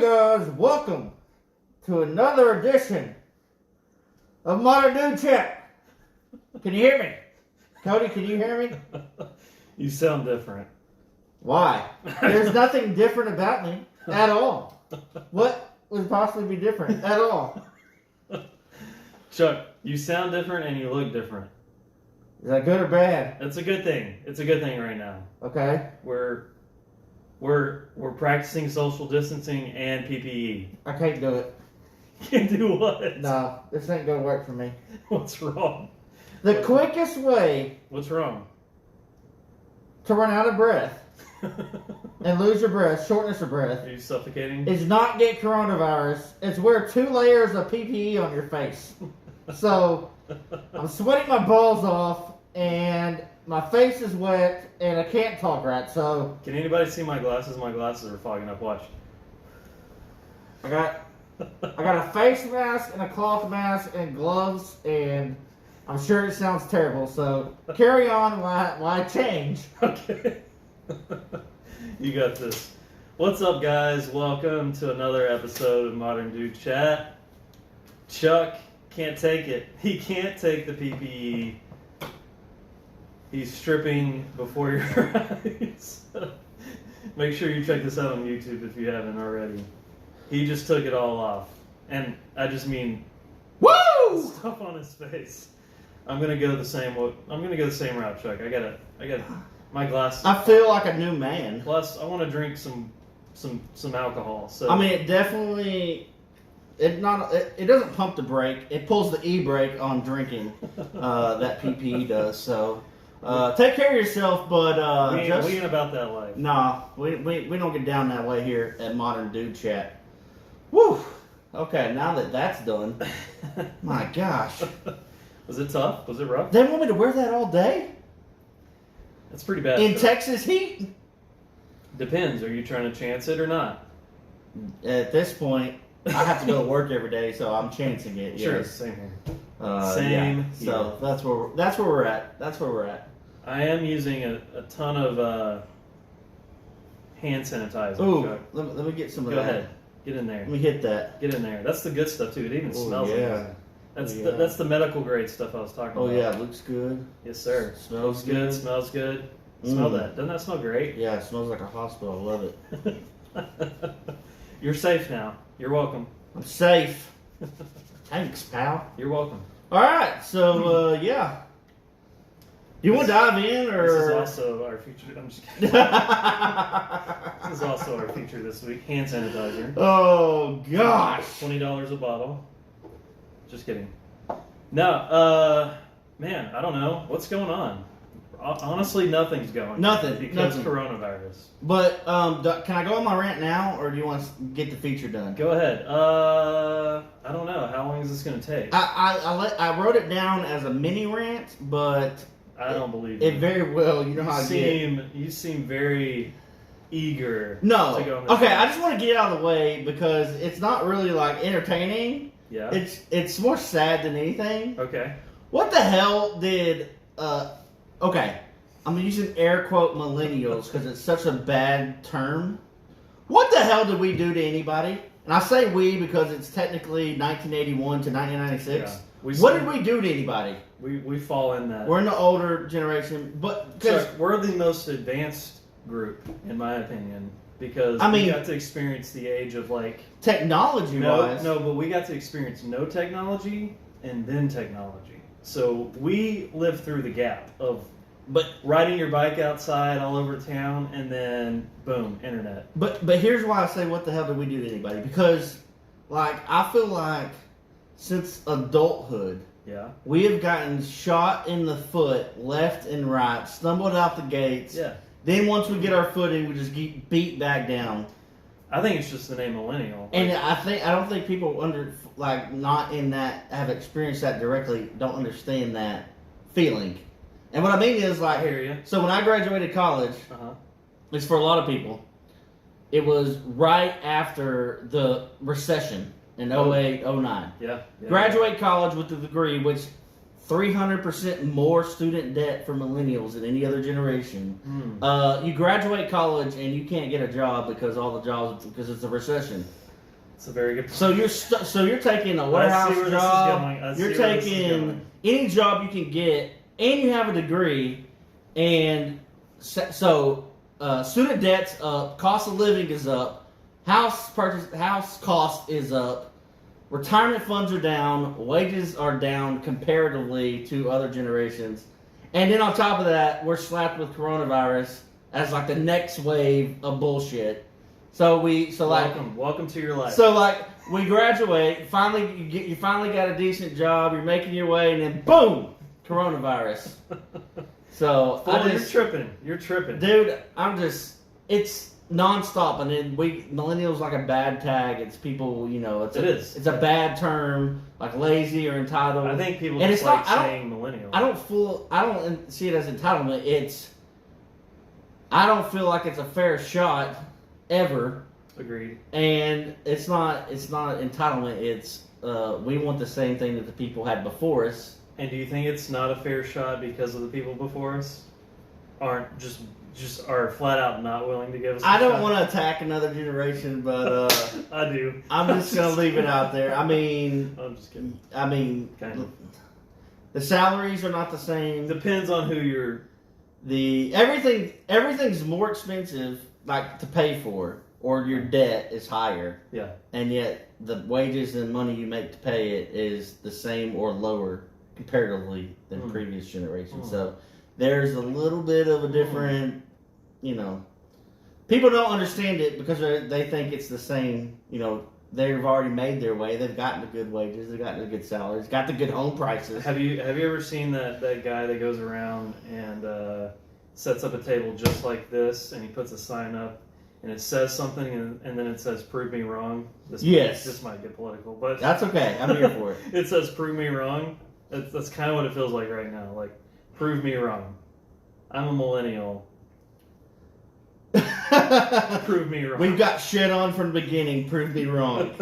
guys, welcome to another edition of Modern Dude Chat. Can you hear me? Cody, can you hear me? You sound different. Why? There's nothing different about me at all. What would possibly be different at all? Chuck, you sound different and you look different. Is that good or bad? That's a good thing. It's a good thing right now. Okay. We're practicing social distancing and PPE. I can't do it. Can't do what? No, this ain't gonna work for me. What's wrong? The quickest way What's wrong? to run out of breath and lose your breath, shortness of breath, Are you suffocating? is not get coronavirus. It's wear 2 layers of PPE on your face. So I'm sweating my balls off, and my face is wet, and I can't talk right. So Can anybody see my glasses? My glasses are fogging up. Watch. I got a face mask and a cloth mask and gloves, and I'm sure it sounds terrible. So carry on while I change. Okay. You got this. What's up, guys? Welcome to another episode of Modern Dude Chat. Chuck can't take it. He can't take the PPE. He's stripping before your eyes. Make sure you check this out on YouTube if you haven't already. He just took it all off. And I just mean Woo! stuff on his face. I'm gonna go the same route, Chuck. I gotta my glasses. I feel like a new man. Plus, I want to drink some alcohol. So I mean, it definitely it doesn't pump the brake. It pulls the e-brake on drinking. That PPE does. So take care of yourself, but we ain't about that life. nah, we don't get down that way here at Modern Dude Chat. Woo. Okay, now that that's done, my gosh, Was it tough? Was it rough? they want me to wear that all day It's pretty bad. in Texas heat. Depends. Are you trying to chance it or not? At this point, I have to go to work every day, so I'm chancing it. Sure. Yes. Same here. Same. here. So that's where we're at. That's where we're at. I am using a ton of hand sanitizer. Ooh, Chuck. let me get some of Go that. ahead. Get in there. Let me hit that. Get in there. That's the good stuff too. It even Oh, smells yeah. amazing. That's Oh, yeah. that's the medical grade stuff I was talking Oh about. yeah, it looks good. Yes, sir. Smells Looks good. Smells good. Smell Mm. that. Doesn't that smell great? Yeah, it smells like a hospital. I love it. You're safe now. You're welcome. I'm safe. Thanks, pal. You're welcome. All right, so yeah. You want to dive in, or This is also our feature. I'm just kidding. This is also our feature this week. Hand sanitizer. Oh gosh. $20 a bottle. Just kidding. No, man, I don't know. What's going on? Honestly, nothing's going. Nothing, Because nothing. coronavirus. But can I go on my rant now, or do you want to get the feature done? Go ahead. I don't know. How long is this going to take? I wrote it down as a mini rant, but I don't believe it you. very well. You know how I get. You seem very eager No. to go on this Okay, rant. I just want to get it out of the way because it's not really like entertaining. Yeah. It's more sad than anything. Okay. What the hell did okay, I'm using air quote millennials because it's such a bad term. What the hell did we do to anybody? And I say we because it's technically 1981 to 1996. Yeah. What did we do to anybody? We fall in that. We're in the older generation, but because Chuck, we're the most advanced group, in my opinion, because I mean- we got to experience the age of like technology wise, but we got to experience no technology and then technology. So we lived through the gap of but riding your bike outside all over town, and then boom, internet. But here's why I say what the hell did we do to anybody? Because like I feel like since adulthood, Yeah. we have gotten shot in the foot left and right, stumbled out the gates. Yeah. Then once we get our footing, we just get beat back down. I think it's just the name millennial. And I don't think people not in that have experienced that directly don't understand that feeling. And what I mean is I like, hear you. so when I graduated college, Uh-huh. it's for a lot of people. It was right after the recession in 08, 09. Yeah. Graduate college with a degree, which 300% more student debt for millennials than any other generation. You graduate college and you can't get a job because all the jobs, because it's a recession. It's a very good. So you're taking a I warehouse see where job. this is going. You're taking any job you can get, and you have a degree, and so student debt's up, cost of living is up, house cost is up, retirement funds are down, wages are down comparatively to other generations, and then on top of that, we're slapped with coronavirus as like the next wave of bullshit. Welcome to your life. So like we graduate, you finally got a decent job, you're making your way, and then boom, coronavirus. So You're tripping, dude. It's nonstop, and then millennials like a bad tag. It's people, it's a bad term, like lazy or entitled. I think people and just it's like not, saying millennial. I don't see it as entitlement. I don't feel like it's a fair shot ever. Agreed. And it's not entitlement. It's we want the same thing that the people had before us. And do you think it's not a fair shot because of the people before us aren't just are flat out not willing to give us? I don't want to attack another generation, but I do. I'm just gonna leave it out there. I mean, I'm just kidding. Kind of. The salaries are not the same. Depends on who you're. Everything's more expensive, like to pay for, or your debt is higher. Yeah. And yet the wages and money you make to pay it is the same or lower comparatively than previous generations. So there's a little bit of a different, people don't understand it because they think it's the same. They've already made their way. They've gotten the good wages. They've gotten the good salaries. Got the good home prices. Have you ever seen that guy that goes around and sets up a table just like this, and he puts a sign up, and it says something, and then it says "Prove me wrong." This might get political, but that's okay. I'm here for it. It says "Prove me wrong." That's kind of what it feels like right now. Like, prove me wrong. I'm a millennial. Prove me wrong. We've got shit on from the beginning. Prove me wrong.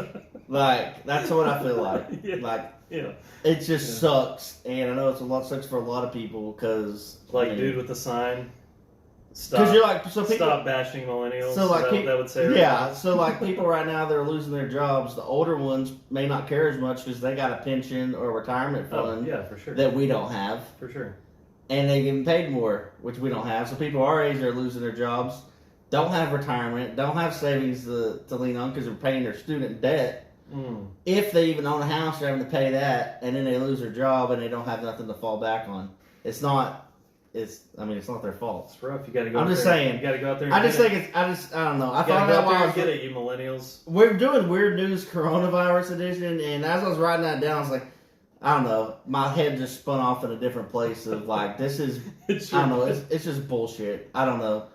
Like, that's what I feel like. Yeah. It just sucks, and I know sucks for a lot of people because dude with the sign. Stop. Because you're like, so people stop bashing millennials. So like, that would say. Right yeah. now? So like, people right now they're losing their jobs. The older ones may not care as much because they got a pension or a retirement fund. Yeah, for sure. That we don't have. For sure. And they get paid more, which we don't have. So people our age are losing their jobs, don't have retirement, don't have savings to lean on because they're paying their student debt. If they even own a house, they're having to pay that, and then they lose their job and they don't have nothing to fall back on. It's not their fault. It's rough. You got to go. I'm just saying. You got to go out there. And I don't know. I thought about why get it, you millennials. We're doing Weird News Coronavirus Edition, and as I was writing that down, I was like, I don't know. My head just spun off in a different place of like, this is, I don't know. It's just bullshit. I don't know.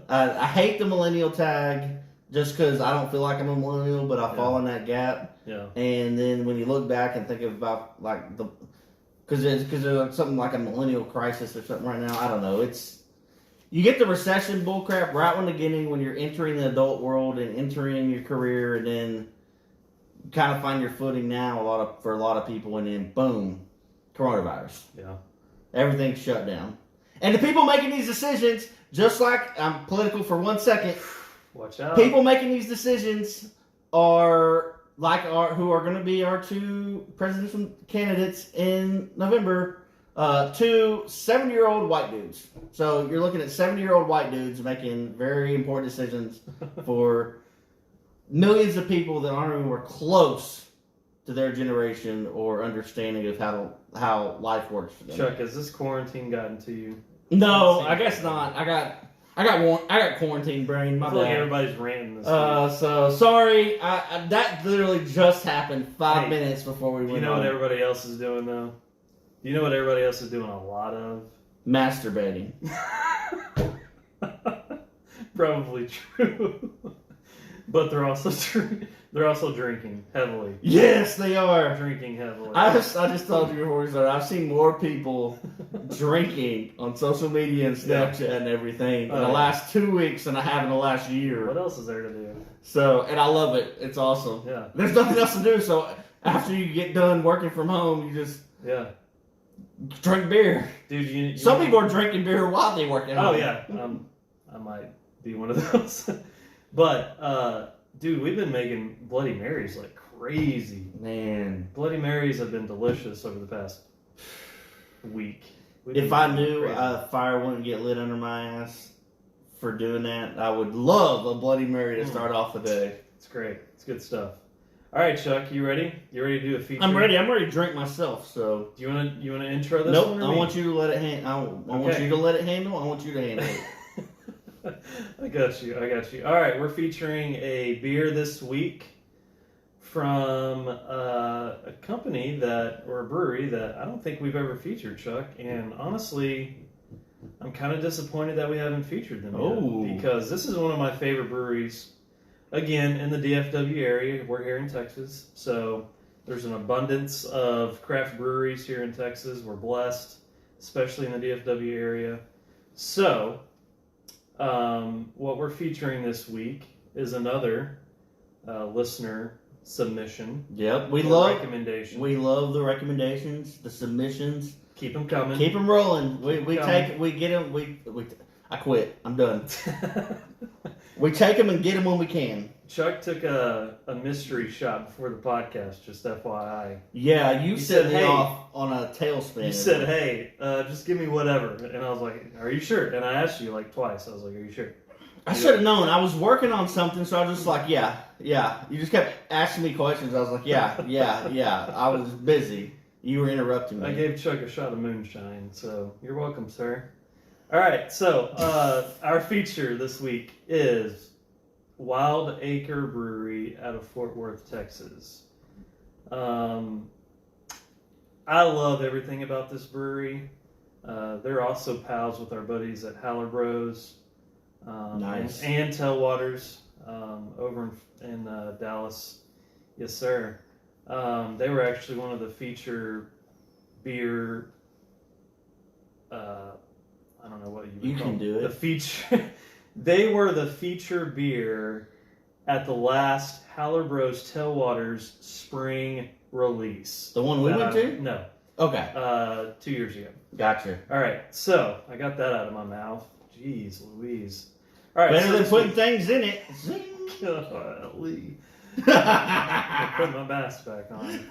I hate the millennial tag just because I don't feel like I'm a millennial, but I fall in that gap. Yeah. And then when you look back and think about like because there's something like a millennial crisis or something right now. I don't know. You get the recession bullcrap right when the beginning when you're entering the adult world and entering your career, and then kind of find your footing now for a lot of people, and then boom, coronavirus. Yeah. Everything's shut down. And the people making these decisions, just like I'm political for 1 second. Watch out. People making these decisions who are going to be our two presidential candidates in November, two 70-year-old white dudes. So you're looking at 70-year-old white dudes making very important decisions for millions of people that aren't even close to their generation or understanding of how life works for them. Chuck, has this quarantine gotten to you? No, I guess not. I got quarantine brain. My I feel bad. like everybody's ranting this week. So sorry. That literally just happened 5 minutes before we went. You know what everybody else is doing though? You know what everybody else is doing a lot of? Masturbating. Probably true. But they're also drinking heavily. Yes, they are Drinking heavily. I just told you before we started. I've seen more people drinking on social media and Snapchat and everything in the last 2 weeks than I have in the last year. What else is there to do? So, and I love it. It's awesome. Yeah. There's nothing else to do. So after you get done working from home, you just drink beer. Dude, some people are drinking beer while they work at home. Oh yeah. I might be one of those. But Dude, we've been making Bloody Marys like crazy. Man, Bloody Marys have been delicious over the past week. We've been if I making knew crazy. fire wouldn't get lit under my ass for doing that, I would love a Bloody Mary to start off the day. It's great. It's good stuff. All right, Chuck, you ready? You ready to do a feature? I'm ready. I'm ready to drink myself. So Do you wanna intro this nope. one? I want you to let it hand. I want Okay. you to let it handle. I want you to handle it. I got you. All right, we're featuring a beer this week from a company or a brewery that I don't think we've ever featured, Chuck. And honestly, I'm kind of disappointed that we haven't featured them Oh. yet, because this is one of my favorite breweries. Again, in the DFW area, we're here in Texas, so there's an abundance of craft breweries here in Texas. We're blessed, especially in the DFW area. So, what we're featuring this week is another listener submission. Yep. or recommendation. We love the recommendations, the submissions. Keep them coming. Keep them rolling. We coming. get them. I quit. I'm done. We take them and get them when we can. Chuck took a mystery shot before the podcast, just FYI. Yeah, you set said, me "Hey." off on a tailspin. You said, "Hey, just give me whatever," and I was like, "Are you sure?" And I asked you like twice. I was like, "Are you sure?" I should have known. I was working on something, so I was just like, yeah. You just kept asking me questions. I was like, yeah. I was busy. You were interrupting me. I gave Chuck a shot of moonshine, so you're welcome, sir. All right, so our feature this week is Wild Acre Brewery out of Fort Worth, Texas. I love everything about this brewery. They're also pals with our buddies at Howler Bros. Nice. And Tailwaters over in Dallas. Yes, sir. They were actually one of the feature beer. I don't know what you would You call can do The it. feature. They were the feature beer at the last Howler Bros Tailwaters spring release. The one we went to? No. Okay. 2 years ago. Gotcha. All right, so I got that out of my mouth. Jeez Louise. All right, Better so than this putting week- things in it. Zing. Golly. I put my mask back on.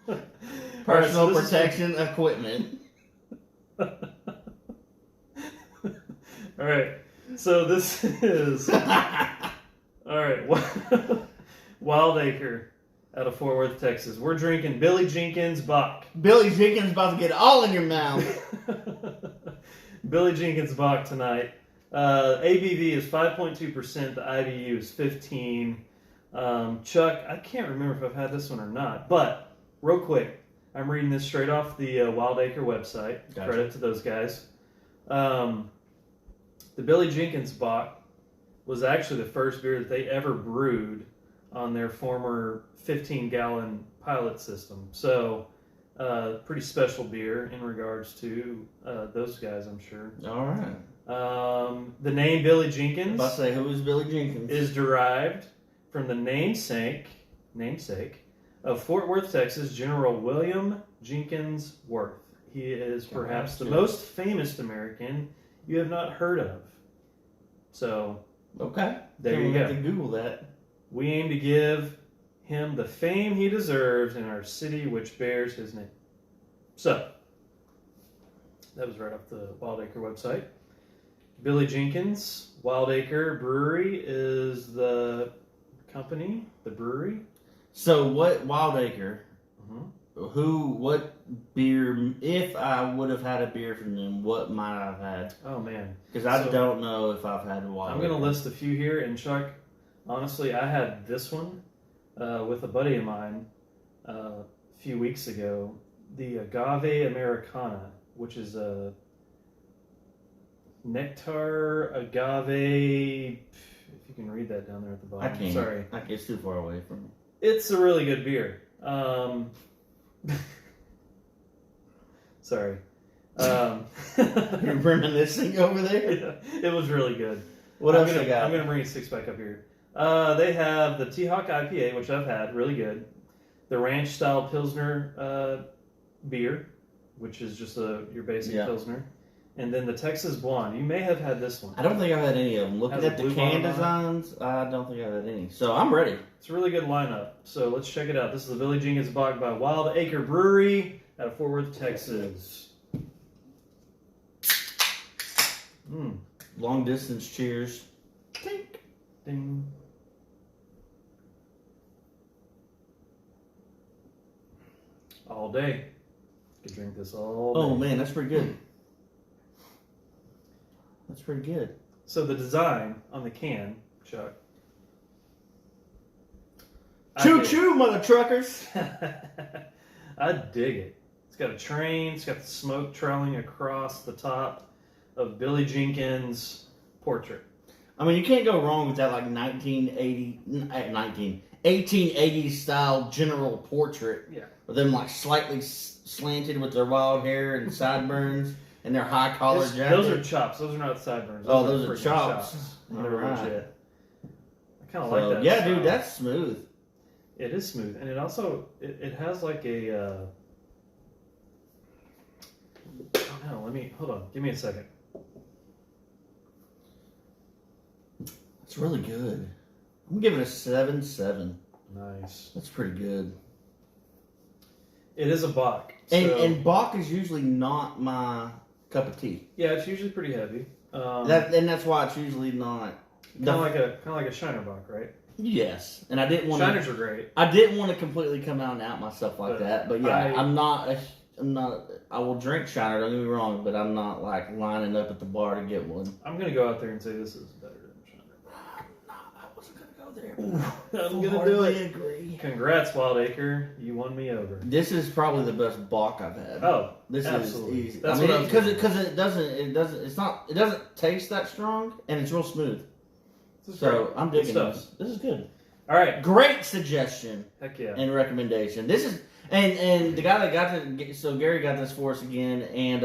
All right, Personal so this is- protection equipment. All right, so this is all right. Wild Acre out of Fort Worth, Texas. We're drinking Billy Jenkins Bach. Billy Jenkins about to get all in your mouth. Billy Jenkins Bach tonight. ABV is 5.2%. The IBU is 15. Chuck, I can't remember if I've had this one or not, but real quick, I'm reading this straight off the Wild Acre website. Gotcha. Credit to those guys. The Billy Jenkins Bach was actually the first beer that they ever brewed on their former 15-gallon pilot system. So, pretty special beer in regards to those guys, I'm sure. All right. The name Billy Jenkins About to say, who is Billy Jenkins? is derived from the namesake of Fort Worth, Texas, General William Jenkins Worth. He is perhaps the Gotcha. most famous American you have not heard of. So, Okay. There you Can't go. wait to Google that. we aim to give him the fame he deserves in our city which bears his name. So, that was right off the Wild Acre website. Billy Jenkins, Wild Acre Brewery is the company, the brewery. So what Wild Acre? Mhm. What beer? If I would have had a beer from them, what might I have had? Oh man. Because I So- don't know if I've had a Wild. I'm going to Acre. list a few here, and Chuck, honestly, I had this one with a buddy of mine a few weeks ago, the Agave Americana, which is a nectar agave. If you can read that down there at the I bottom. can't. Sorry. It's too far away from me. It's a really good beer. Sorry. You're reminiscing over there. It was really good. What I'm else gonna, they got? I'm gonna bring a six pack up here. They have the T-Hawk IPA, which I've had, really good. The Ranch Style Pilsner beer, which is just your basic Yeah. Pilsner. and then the Texas Blonde. You may have had this one. I don't think I've had any of them. Looking Has a at the blue can bottom on designs, I don't think I've had any. So I'm ready. It's a really good lineup. So let's check it out. This is the Billy Jenkins Bock by Wild Acre Brewery out of Fort Worth, Texas. Long distance cheers. Tink. Ding. All day. Could drink this all day. Oh man, that's pretty good. That's pretty good. So the design on the can, Chuck. Choo choo, mother truckers. I dig it. It's got a train. It's got the smoke trailing across the top of Billy Jenkins' portrait. I mean, you can't go wrong with that like 1880s style general portrait. Yeah. With them like slightly slanted with their wild hair and sideburns and their high collar jacket. Those are chops. Those are not sideburns. Those are freaking chops. They're Alright. legit. I kind of like that. Yeah, style. dude, that's smooth. It is smooth, and it also it has like a. Oh no! Hold on. Give me a second. It's really good. I'm giving it a 7.7. Nice. That's pretty good. It is a Bock. And Bock is usually not my cup of tea. Yeah, it's usually pretty heavy. That's why it's usually not. Kind of like a Shiner Bock, right? Yes, and I didn't want Shiners are great. I didn't want to completely come out and out myself like that, but yeah, I'm not. I will drink Shiner. Don't get me wrong, but I'm not like lining up at the bar to get one. I'm gonna go out there and say this is better than Shiner. I wasn't gonna go there. I'm gonna do it. Agree. Congrats, Wild Acre. You won me over. This is probably the best Bock I've had. Oh, this absolutely. is easy. That's I mean, what I was because it doesn't taste that strong, and it's real smooth. So I'm digging this. This is good. All right. Great suggestion. Heck yeah. And recommendation. This is and the guy that got Gary got this for us again, and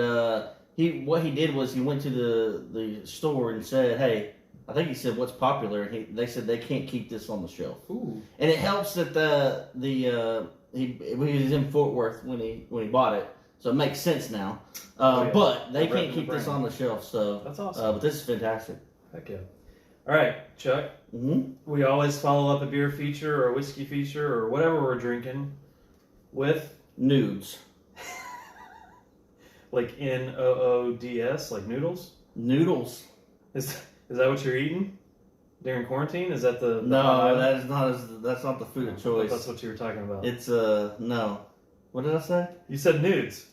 what he did was he went to the store and said, hey, I think he said what's popular, and they said they can't keep this on the shelf. Ooh. And it helps that he was in Fort Worth when he bought it, so it makes sense now. Yeah. But they They're can't keep this brand. on the shelf, so That's awesome. but this is fantastic. Heck yeah. All right, Chuck. Mm-hmm. We always follow up a beer feature or a whiskey feature or whatever we're drinking with Nudes. like NOODS, like noodles. Noodles. Is that what you're eating during quarantine? Is that the No, that's not the food of choice. That's what you were talking about. It's no. What did I say? You said nudes.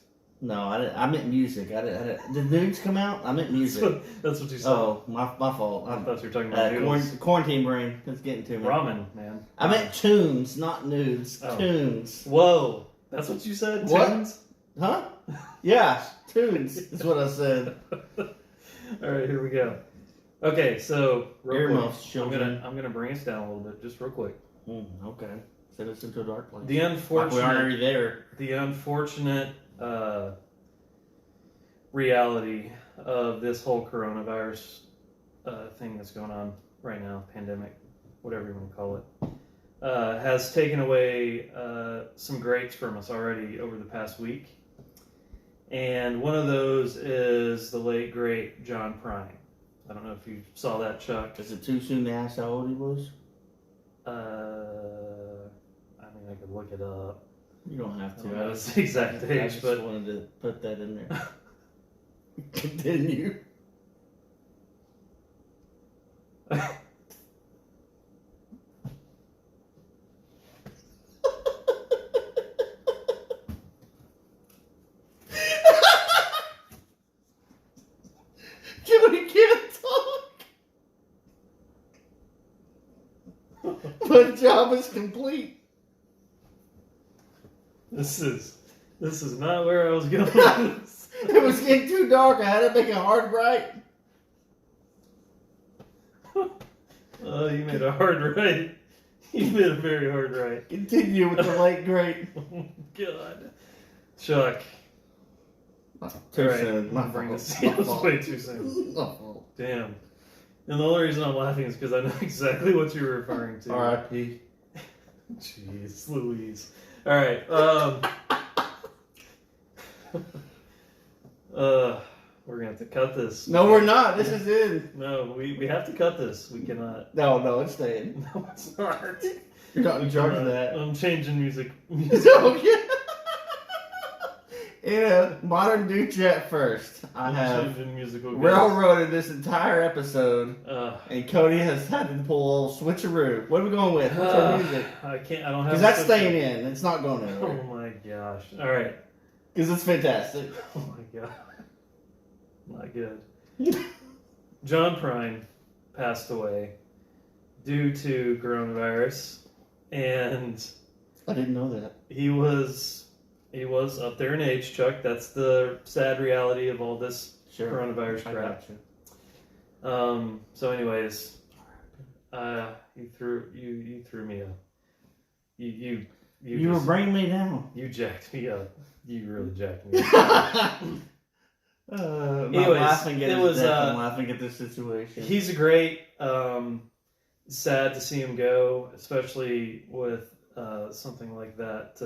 No, I didn't. I meant music. Did nudes come out? I meant music. That's what you said. Oh, my fault. I thought you were talking about noodles. Quarantine brain. It's getting to me. Ramen, man. I meant tunes, not nudes. Oh. Tunes. Whoa, that's what you said. What? Tunes? Huh? Yeah, tunes is what I said. All right, here we go. Okay, so real Earmuffs, quick, children. I'm gonna bring us down a little bit, just real quick. Okay. Send us into a dark place. The Like we aren't already there. The unfortunate reality of this whole coronavirus thing that's going on right now, pandemic, whatever you want to call it, has taken away some greats from us already over the past week. And one of those is the late, great John Prine. I don't know if you saw that, Chuck. Is it too soon to ask how old he was? I mean, I could look it up. You don't have I to. don't know his exact I age, just but wanted to put that in there. Continue. Jimmy can't talk. But job is complete. this is not where I was going with this. It was getting too dark. I had to make it hard right. Oh, you made a hard right. You made a very hard right. Continue with the late great. Oh my God, Chuck. Too All right, soon. I'm My gonna bring fault. this. My It was fault. way too soon. My fault. Damn. And the only reason I'm laughing is because I know exactly what you're referring to. R.I.P. Jeez, Louise. All right. We're We're gonna have to cut this. No, we're not. This is in. No, we have to cut this. We cannot. No, it's staying. No, it's not. You're not in charge of that. I'm changing music. Okay. In a modern dude chat first, I I'm have changing musical guests. railroaded this entire episode, Uh, and Cody has had to pull a little switcheroo. What are we going with? What's our music? I can't. I don't have. Because that's such staying a- in. It's not going Oh anywhere. my gosh! All right. Because it's fantastic. Oh my god. Not good. John Prine passed away due to coronavirus, and I didn't know that. he was up there in age, Chuck. That's the sad reality of all this Sure. coronavirus I crap. got you. So anyways, you threw me up. You were bringing me down. You jacked me up. You really jacked me up. I'm Anyways, laughing at it his was, death. I'm laughing at this situation. He's a great. Sad to see him go, especially with something like that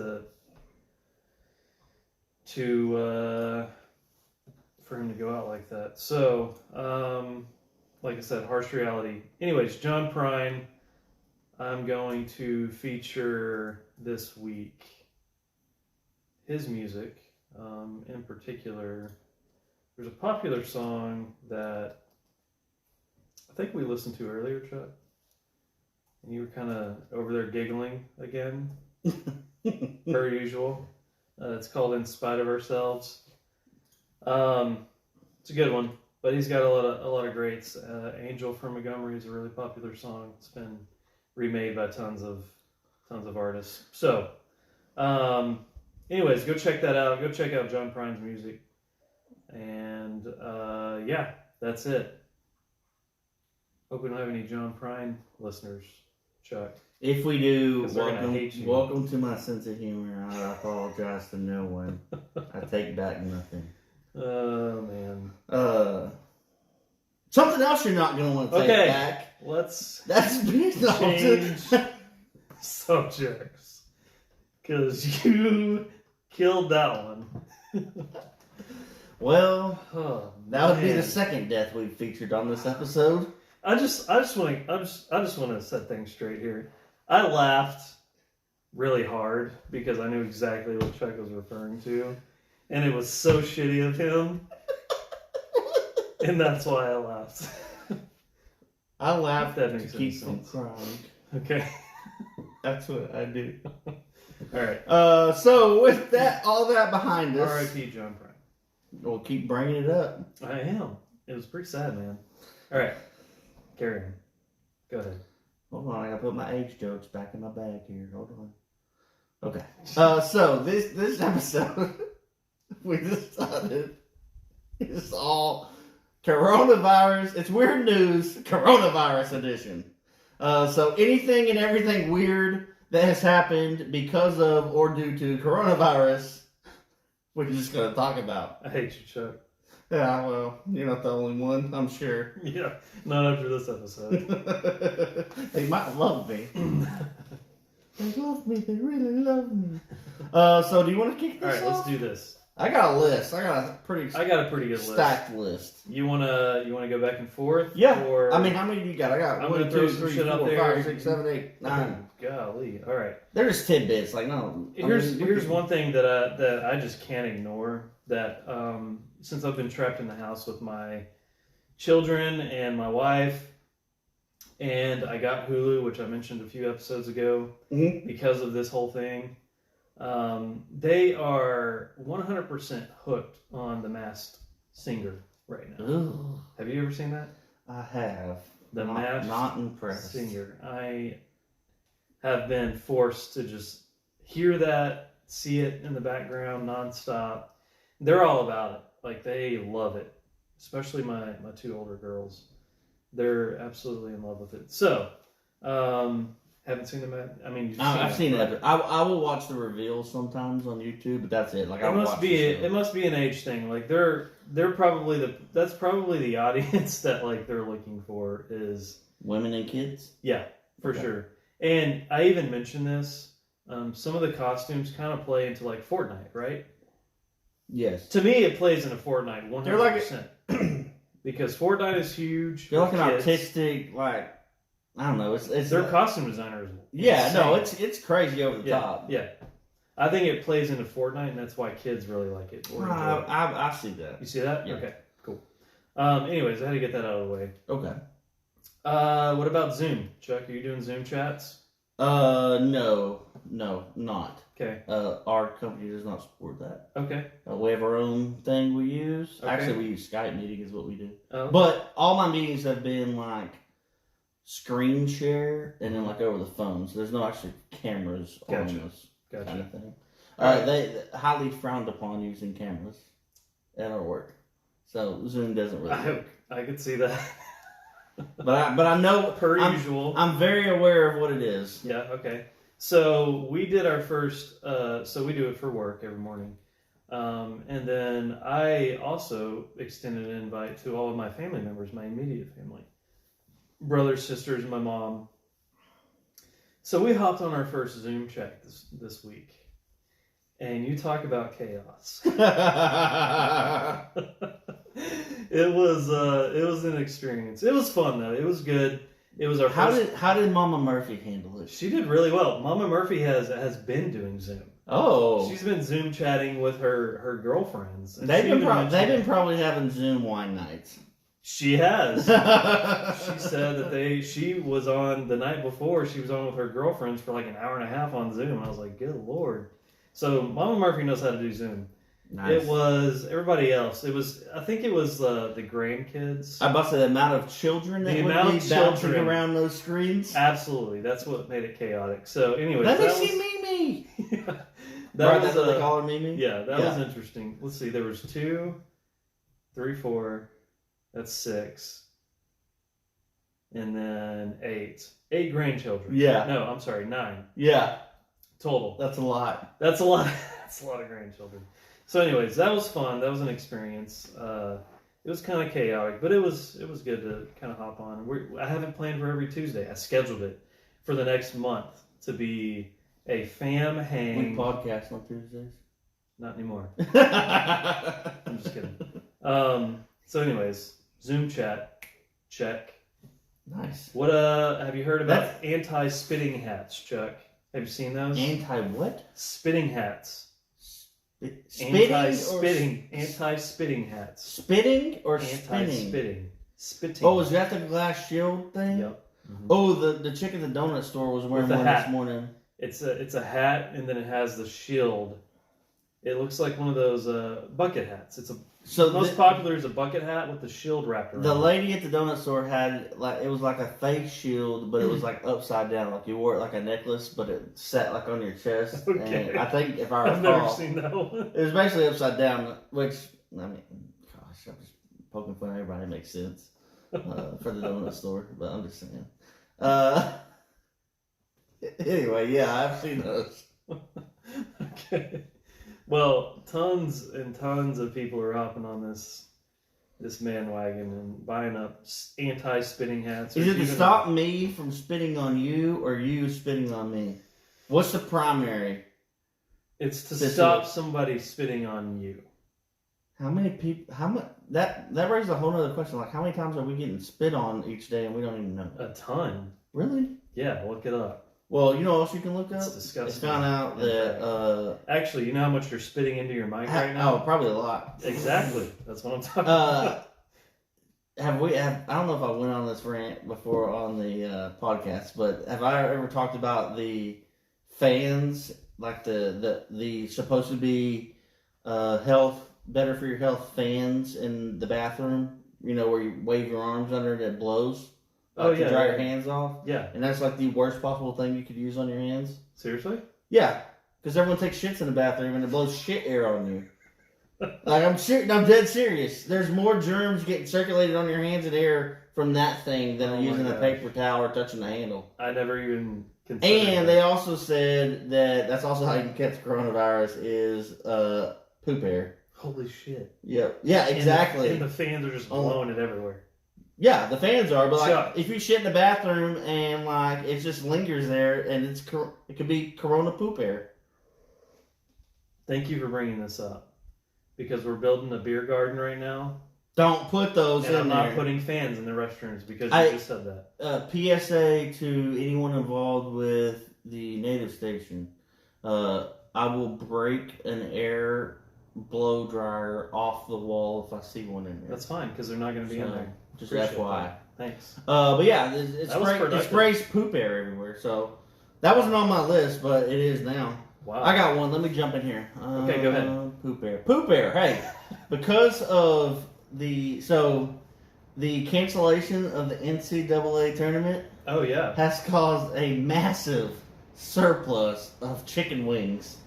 for him to go out like that. So, like I said, harsh reality. Anyways, John Prine, I'm going to feature this week his music. In particular, there's a popular song that I think we listened to earlier, Chuck. And you were kind of over there giggling again, per usual. It's called "In Spite of Ourselves." It's a good one, but he's got a lot of greats. "Angel" from Montgomery is a really popular song. It's been remade by tons of artists. So, anyways, go check that out. Go check out John Prine's music, and yeah, that's it. Hope we don't have any John Prine listeners, Chuck. If we do, 'Cause they're gonna hate you. welcome to my sense of humor. I apologize to no one. I take back nothing. Oh man. Something else you're not going to want to take Okay. back. Let's That's change subjects, because you killed that one. Well, Oh, that would be man. the second death we've featured on this episode. I just want to set things straight here. I laughed really hard because I knew exactly what Chuck was referring to, and it was so shitty of him, and that's why I laughed. I laugh That to makes keep any from sense. crying. Okay. That's what I do. All right. So with that, all that behind us, R.I.P. John Prine. we'll keep bringing it up. I am. It was pretty sad, man. All right. Carry on. Go ahead. Hold on, I gotta put my age jokes back in my bag here. Hold on. Okay. So this episode, we decided it's all coronavirus. It's weird news, coronavirus edition. So anything and everything weird that has happened because of or due to coronavirus, we're just gonna talk about. I hate you, Chuck. Yeah, well, you're not the only one, I'm sure. Yeah, not after this episode. They might love me. They love me. They really love me. So do you want to kick All this right, off? let's do this. I got a list. I got a pretty I got a pretty good list. stacked list. You wanna go back and forth? Yeah. Or I mean, how many do you got? I got I'm 1, gonna throw 2, some 3, shit out 4, there. 5, 6, 7, 8, 9. Golly. All right. They're just tidbits. Like no. Here's one thing that I just can't ignore. That since I've been trapped in the house with my children and my wife, and I got Hulu, which I mentioned a few episodes ago, Mhm. because of this whole thing. They are 100% hooked on The Masked Singer right now. Ooh, Have you ever seen that? I have. The not, Masked not impressed. Singer. I have been forced to just hear that, see it in the background nonstop. They're all about it. Like, they love it. Especially my two older girls. They're absolutely in love with it. So, haven't seen them at, I mean, you've I've seen it. it. I will watch the reveal sometimes on YouTube, but that's it. Like I watch It must be an age thing. Like they're probably that's probably the audience that like they're looking for is women and kids. yeah, for Okay. sure. And I even mentioned this. Some of the costumes kind of play into like Fortnite, right? Yes. To me, it plays into Fortnite 100%. because Fortnite is huge. They're like for an kids. artistic, like I don't know. It's Their costume designers. yeah, no, it's crazy over the yeah, top. Yeah, I think it plays into Fortnite, and that's why kids really like it. Or enjoy it. I see that. You see that? Yeah. Okay, cool. Anyways, I had to get that out of the way. Okay. What about Zoom? Chuck, are you doing Zoom chats? No, not. Okay. Our company does not support that. Okay. We have our own thing we use. Okay. Actually, we use Skype meeting is what we do. Oh. But all my meetings have been like screen share and then like over the phone. So there's no actually cameras on Gotcha. this Gotcha. kind of thing. Alright. They highly frowned upon using cameras at our work. So Zoom doesn't really work. I could see that. But I know Per usual. I'm very aware of what it is. Yeah, okay. So we did our first, so we do it for work every morning. And then I also extended an invite to all of my family members, my immediate family. Brothers, sisters, and my mom. So we hopped on our first Zoom chat this week. And you talk about chaos. It was an experience. It was fun though. It was good. It was our first. How did Mama Murphy handle it? She did really well. Mama Murphy has been doing Zoom. Oh, She's been Zoom chatting with her girlfriends. And they've she been even mentioned- they've been probably having Zoom wine nights. She has. She She said that she was on the night before. She was on with her girlfriends for like an hour and a half on Zoom. I was like, good lord. So Mama Murphy knows how to do Zoom. Nice. It was everybody else. I think it was the grandkids. I must say the amount of children that The would amount be of bouncing children. around those screens. Absolutely, that's what made it chaotic. So, anyways, Let me that see was, Mimi. that Right, was that's what they call her, Mimi. yeah, that Yeah. was interesting. Let's see, there was 2, 3, 4. That's 6, and then 8. 8 grandchildren. Yeah. No, I'm sorry, 9 Yeah, total. that's a lot. That's a lot. That's a lot of grandchildren. So, anyways, that was fun. That was an experience. It was kind of chaotic, but it was good to kind of hop on. I have it planned for every Tuesday. I scheduled it for the next month to be a fam We hang. podcast on Tuesdays. Not anymore. I'm just kidding. So, anyways, Zoom chat, check. Nice. What have you heard about anti-spitting hats, Chuck? Have you seen those? Anti what? Spitting hats. Spitting Anti-spitting hats. Spitting or spinning? Anti-spitting. Spitting. Oh, is that the glass shield thing? Yep. Oh, the chick at the donut store was wearing With the one hat. this morning. It's a hat, and then it has the shield. It looks like one of those bucket hats. It's So most popular is a bucket hat with the shield wrapped around. the it. lady at the donut store had it was like a face shield, but it was like upside down, like you wore it like a necklace, but it sat like on your chest. Okay. And I think if I I've never recall, seen that one. it was basically upside down, which I mean, gosh, I'm just poking fun at everybody. It makes sense for the donut store, but I'm just saying. Anyway, yeah, I've seen those. Okay. Well, tons and tons of people are hopping on this man wagon and buying up anti-spitting hats. Is it to Even- stop me from spitting on you or you spitting on me? What's the primary? It's to This stop is- somebody spitting on you. How many people? How much? That raises a whole other question. Like, how many times are we getting spit on each day and we don't even know? A ton. Really? Yeah, look it up. Well, you know what else you can look up? It's disgusting. It's found out that Actually, you know how much you're spitting into your mic right oh, now? probably a lot. Exactly. That's what I'm talking about. I don't know if I went on this rant before on the podcast, but have I ever talked about the fans, like the supposed to be better for your health fans in the bathroom? You know, where you wave your arms under it, it blows. Oh, To yeah, dry yeah. your hands off. Yeah. And that's like the worst possible thing you could use on your hands. Seriously? Yeah, because everyone takes shits in the bathroom and it blows shit air on you. Like I'm dead serious. There's more germs getting circulated on your hands and air from that thing than Oh my using a gosh. paper towel or touching the handle. I never even considered And that. they also said that that's also how you can catch coronavirus is poop air. Holy shit. Yep. Yeah, exactly. And the fans are just Oh. blowing it everywhere. Yeah, the fans are, but like Chuck. if you shit in the bathroom and like it just lingers there and it could be corona poop air. Thank you for bringing this up. Because we're building a beer garden right now. Don't put those And in I'm there. not putting fans in the restrooms because I- you just said that. PSA to anyone involved with the native station. I will break an air blow dryer off the wall if I see one in there. That's fine because they're not going to be in So, there. Just Appreciate FYI. that. Thanks. But yeah, it That was productive. sprays poop air everywhere. So that wasn't on my list, but it is now. Wow. I got one. Let me jump in here. Okay, go ahead. Poop air. Poop air. Hey, because of the cancellation of the NCAA tournament Oh yeah. has caused a massive surplus of chicken wings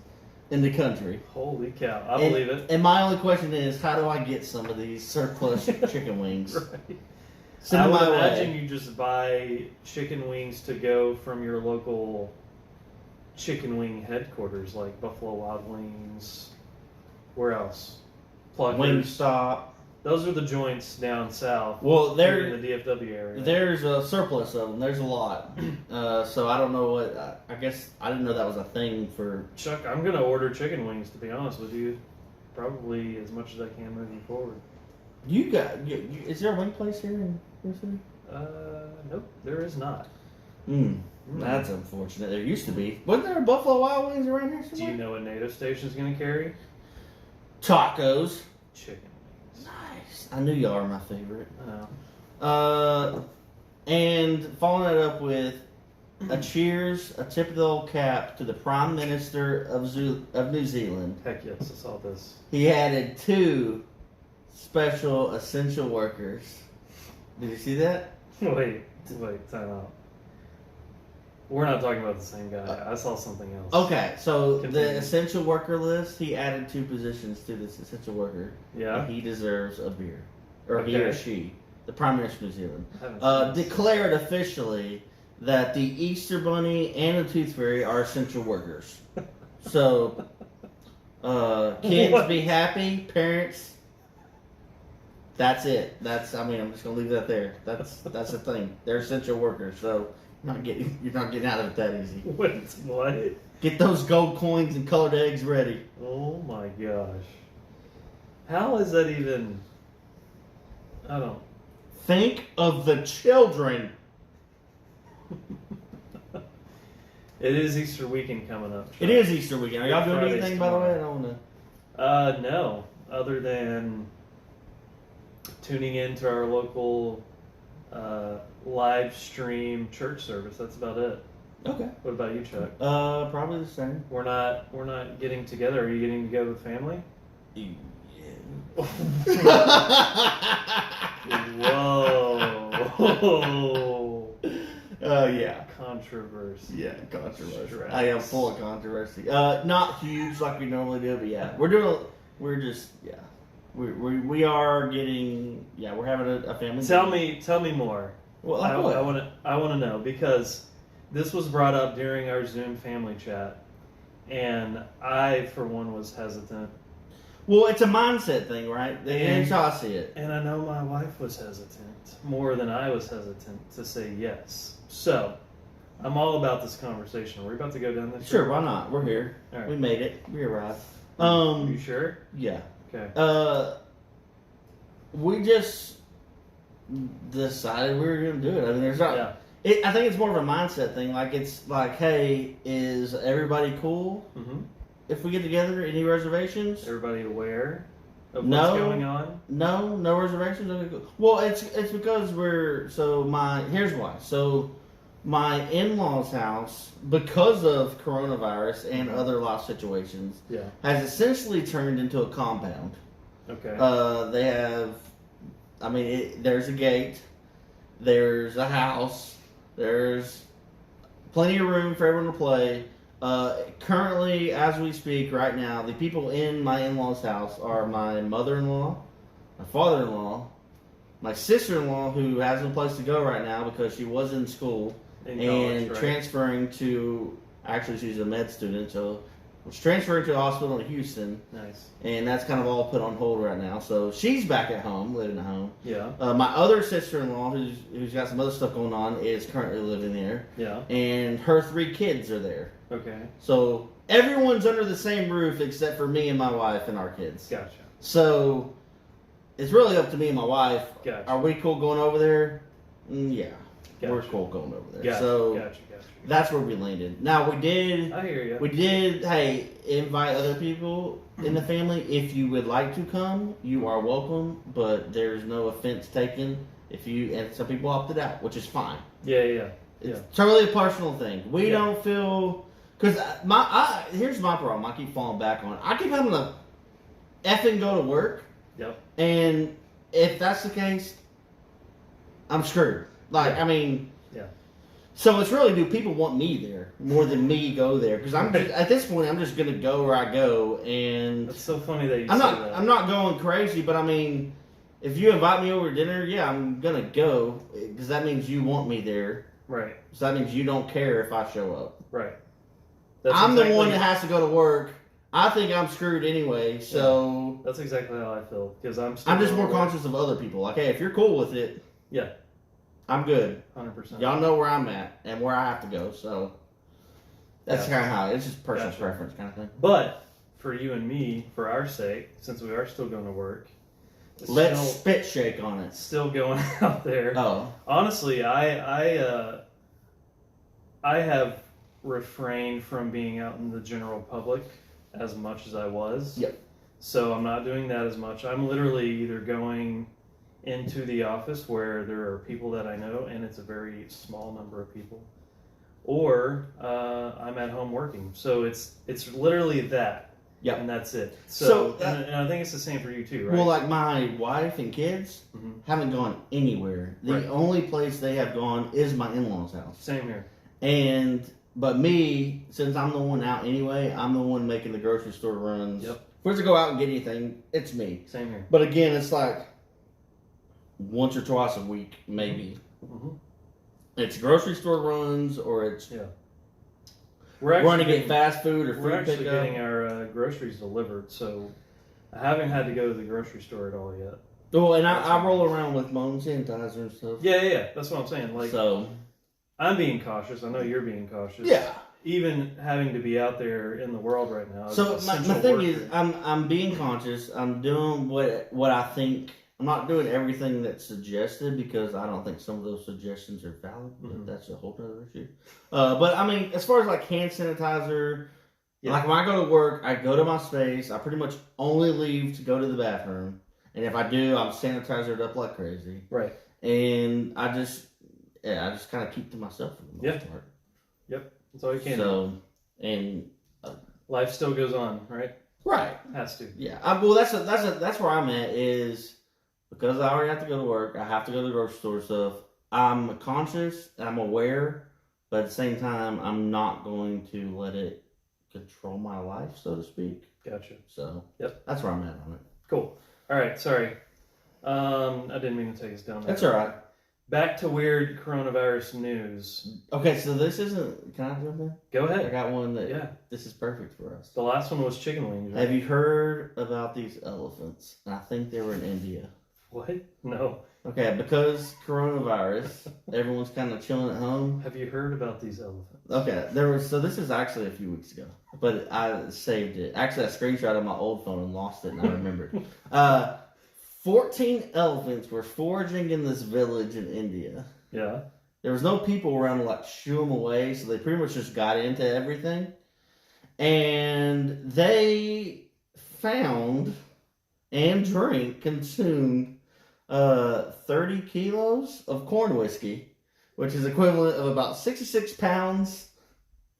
in the country. Holy cow! I believe it. And my only question is, how do I get some of these surplus chicken wings? Right. Send I them would my imagine way. you just buy chicken wings to go from your local chicken wing headquarters, like Buffalo Wild Wings. Where else? Pluckers. Wingstop. Those are the joints down south. Well, Here in the DFW area. there's a surplus of them. There's a lot. So I don't know what. I guess I didn't know that was a thing for. Chuck, I'm gonna order chicken wings. To be honest with you, probably as much as I can moving forward. You got. Is there a wing place here in your city? Nope, there is not. That's unfortunate. There used to be. Wasn't there a Buffalo Wild Wings around here Do somewhere? you know what NATO station's gonna carry? Tacos. Chicken wings. Nice. I knew y'all are my favorite. I know. And following it up with a cheers, a tip of the old cap to the Prime Minister of New Zealand. Heck yes, I saw this. He added 2 special essential workers. Did you see that? Wait, time out. We're not talking about the same guy. I saw something else. Okay, so Continue. the essential worker list, he added 2 positions to this essential worker. Yeah? And he deserves a beer. Or he or Okay. she. The Prime Minister of New Zealand. I haven't seen this. Declared officially that the Easter Bunny and the Tooth Fairy are essential workers. So, kids What? be happy, parents. That's it. I'm just gonna leave that there. That's the thing. They're essential workers, so you're not getting out of it that easy. Wait, what? Get those gold coins and colored eggs ready. Oh my gosh. How is that even... I don't... Think of the children. It is Easter weekend coming up. It is Easter weekend. Are y'all doing Friday's anything, by the way? I tomorrow. don't want to. No. Other than tuning into our local live stream church service. That's about it. Okay. What about you, Chuck? Probably the same. We're not getting together. Are you getting together with family? Whoa. Yeah. Controversy. Yeah, controversy. Stress. I am full of controversy. Not huge like we normally do, but yeah, we're having a family. Tell me more. Well, I what? want to know because this was brought up during our Zoom family chat, and I, for one, was hesitant. Well, it's a mindset thing, right? And- Here's how I see it. And I know my wife was hesitant, more than I was hesitant to say yes. So, I'm all about this conversation. We're about to go down this Sure, road. why not? We're here. All right. We made it. We arrived. You sure? Yeah. Okay. We just decided we were going to do it. I mean, there's not. Yeah. I think it's more of a mindset thing. Like, it's like, hey, is everybody cool Mm-hmm. if we get together? Any reservations? Everybody aware of No. what's going on? No reservations. Okay, cool. Well, it's because here's why. So my in-laws' house, because of coronavirus and other life situations, Yeah. has essentially turned into a compound. Okay. They have, there's a gate, there's a house, there's plenty of room for everyone to play. Currently, as we speak right now, the people in my in-laws' house are my mother-in-law, my father-in-law, my sister-in-law, who has no place to go right now because she was in school In and college, right? transferring to, actually she's a med student, so was transferring to a hospital in Houston, Nice. and that's kind of all put on hold right now. So she's back at home, living at home. Yeah. My other sister-in-law, who's got some other stuff going on, is currently living there, Yeah. and her 3 kids are there. Okay. So everyone's under the same roof except for me and my wife and our kids. Gotcha. So it's really up to me and my wife. Gotcha. Are we cool going over there? Yeah, we're Gotcha. cool going over there. Gotcha. So Gotcha. that's where we landed. Now we did. I hear you. We did, hey, invite other people in the family. If you would like to come, you are welcome, but there's no offense taken and some people opted out, which is fine. Yeah. It's totally a personal thing. We Yeah. don't feel, because here's my problem. I keep falling back on. I keep having to effing go to work. Yep. And if that's the case, I'm screwed. Like, Yeah. I mean, Yeah. so it's really, do people want me there more than me go there? Because I'm just, at this point, I'm just gonna go where I go, and That's so funny that you I'm say not that. I'm not going crazy, but I mean, if you invite me over to dinner, yeah, I'm gonna go because that means you want me there. Right. So that means you don't care if I show up. Right. I'm the one that has to go to work. I think I'm screwed anyway, so That's exactly how I feel because I'm just more conscious of other people. Like, hey, if you're cool with it, Yeah. I'm good. 100%. Y'all know where I'm at and where I have to go, so that's Gotcha. kind of how it's just personal Gotcha. preference kind of thing. But for you and me, for our sake, since we are still going to work, it's Let's still, spit shake on it. still going out there. Oh, Honestly, I have refrained from being out in the general public as much as I was. Yep. So I'm not doing that as much. I'm literally either going into the office where there are people that I know, and it's a very small number of people, or I'm at home working. So it's literally that. Yep. And that's it. So, and I think it's the same for you too, right? well, like my wife and kids Mhm. haven't gone anywhere. The Right. only place they have gone is my in-laws' house. Same here. But me, since I'm the one out anyway, I'm the one making the grocery store runs. Yep. If we're to go out and get anything, it's me. Same here. But again, it's like once or twice a week, maybe. Mm-hmm. It's grocery store runs, or it's We're running actually to get getting, fast food or we're food actually pickup. getting our groceries delivered, so I haven't had to go to the grocery store at all yet. Oh, and I roll around with my own sanitizer and stuff. Yeah. That's what I'm saying. Like, So I'm being cautious. I know you're being cautious. yeah. Even having to be out there in the world right now. as So an my essential thing worker. is, I'm being conscious. I'm doing what I think. I'm not doing everything that's suggested because I don't think some of those suggestions are valid. But Mhm. that's a whole other issue. But I mean, as far as like hand sanitizer, Yeah. like when I go to work, I go to my space. I pretty much only leave to go to the bathroom, and if I do, I'm sanitizered up like crazy. Right. And I just kind of keep to myself for the most part. That's all you can do. So and Life still goes on, right? right. Has to. Yeah, well, that's where I'm at is because I already have to go to work. I have to go to the grocery store stuff. I'm conscious. I'm aware, but at the same time, I'm not going to let it control my life, so to speak. Gotcha. So, Yep. that's where I'm at on it. Cool. All right. Sorry. I didn't mean to take us down there. That's all right. Back to weird coronavirus news. Okay, so this isn't. Can I jump in? Go I ahead. got one that. Yeah. This is perfect for us. The last one was chicken wings. Right? Have you heard about these elephants? And I think they were in India. What? No. Okay, because coronavirus, everyone's kind of chilling at home. Have you heard about these elephants? Okay, so this is actually a few weeks ago, but I saved it. Actually, I screenshot on my old phone and lost it, and I remembered. 14 elephants were foraging in this village in India. Yeah. There was no people around to like shoo them away, so they pretty much just got into everything. And they found and consumed 30 kilos of corn whiskey, which is equivalent of about 66 pounds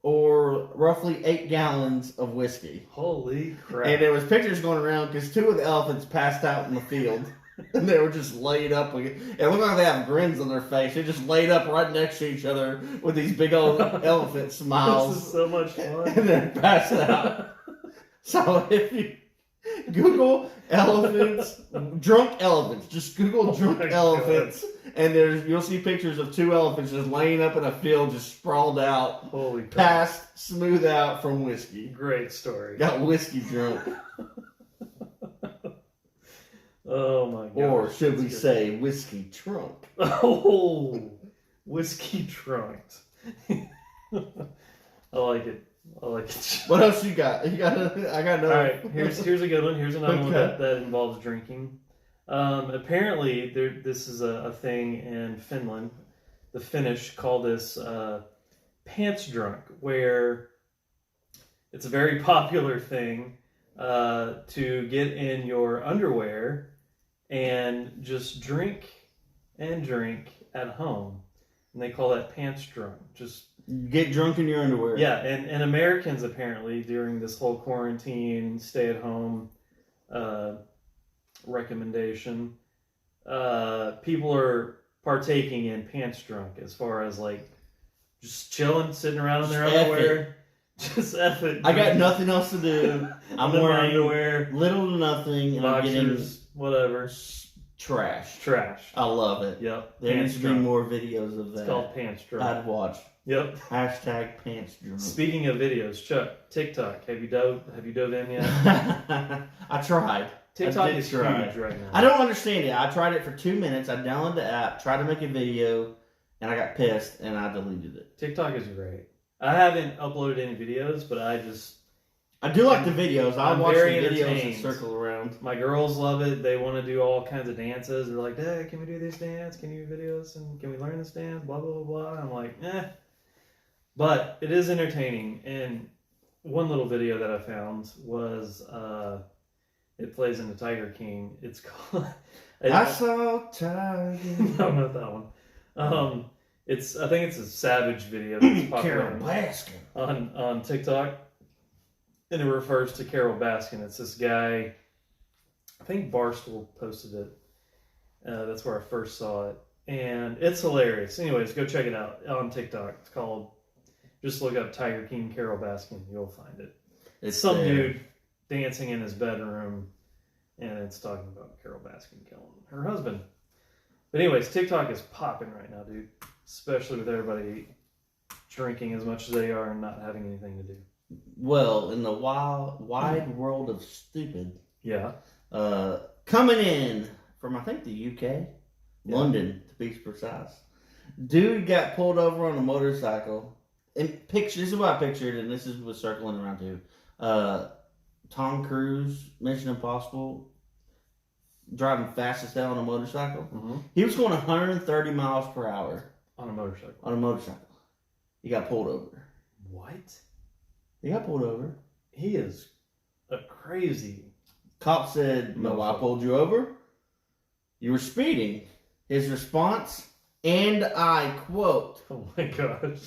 or roughly 8 gallons of whiskey. Holy crap. And there was pictures going around because 2 of the elephants passed out in the field. And they were just laid up. It looked like they have grins on their face. They just laid up right next to each other with these big old elephant smiles. This is so much fun. And then passed out. So if you Google elephants, drunk elephants, just Google drunk my elephants, and you'll see pictures of 2 elephants just laying up in a field, just sprawled out, Holy crap. passed, smooth out from whiskey. Great story. Got whiskey drunk. Oh my god. Or should we say whiskey trunk? Oh, whiskey trunked. I like it. I like it. What else you got? I got All another. right, here's a good one. Here's another one Okay. that involves drinking. Apparently, this is a thing in Finland. The Finnish call this pants drunk, where it's a very popular thing to get in your underwear and just drink and drink at home. And they call that pants drunk. Just Get drunk in your underwear. yeah, and Americans apparently during this whole quarantine, stay at home recommendation, people are partaking in pants drunk as far as like just chilling, sitting around in their Just F underwear. Just F it. I got nothing else to do. I'm in my wearing underwear, little to nothing, and I'm getting boxers, whatever. trash. Trash. I love it. Yep. There Pants needs to be drunk. more videos of that. It's called pants drunk. I'd watch. Yep. Hashtag pants drunk. Speaking of videos, Chuck, TikTok. Have you dove in yet? I tried. TikTok I did is try. huge right now. I don't understand it. I tried it for 2 minutes. I downloaded the app, tried to make a video, and I got pissed, and I deleted it. TikTok is great. I haven't uploaded any videos, but I do like the videos. I I'm watch the very videos and entertained. circle around. my girls love it. They want to do all kinds of dances. They're like, "Dad, can we do this dance? Can you do videos? And can we learn this dance? Blah, blah, blah, blah." I'm like, eh. But it is entertaining. And one little video that I found was, it plays in the Tiger King. It's called... I saw Tiger. No, not that one. I think it's a Savage video that's Carol popular Baskin. on TikTok. And it refers to Carol Baskin. It's this guy, I think Barstool posted it. That's where I first saw it. And it's hilarious. Anyways, go check it out on TikTok. It's called, just look up Tiger King Carol Baskin. You'll find it. It's some dude dancing in his bedroom. And it's talking about Carol Baskin killing her husband. But anyways, TikTok is popping right now, dude. Especially with everybody drinking as much as they are and not having anything to do. Well, in the wide world of stupid, Yeah. coming in from, I think, the UK, London, to be precise. Dude got pulled over on a motorcycle. And this is what I pictured, and this is what's circling around too. Tom Cruise, Mission Impossible, driving fast as hell on a motorcycle. Mm-hmm. He was going 130 miles per hour On a motorcycle. on a motorcycle. He got pulled over. What? He got pulled over. He is a crazy. Cop said, "No, I pulled you over. You were speeding." His response, and I quote, Oh my gosh.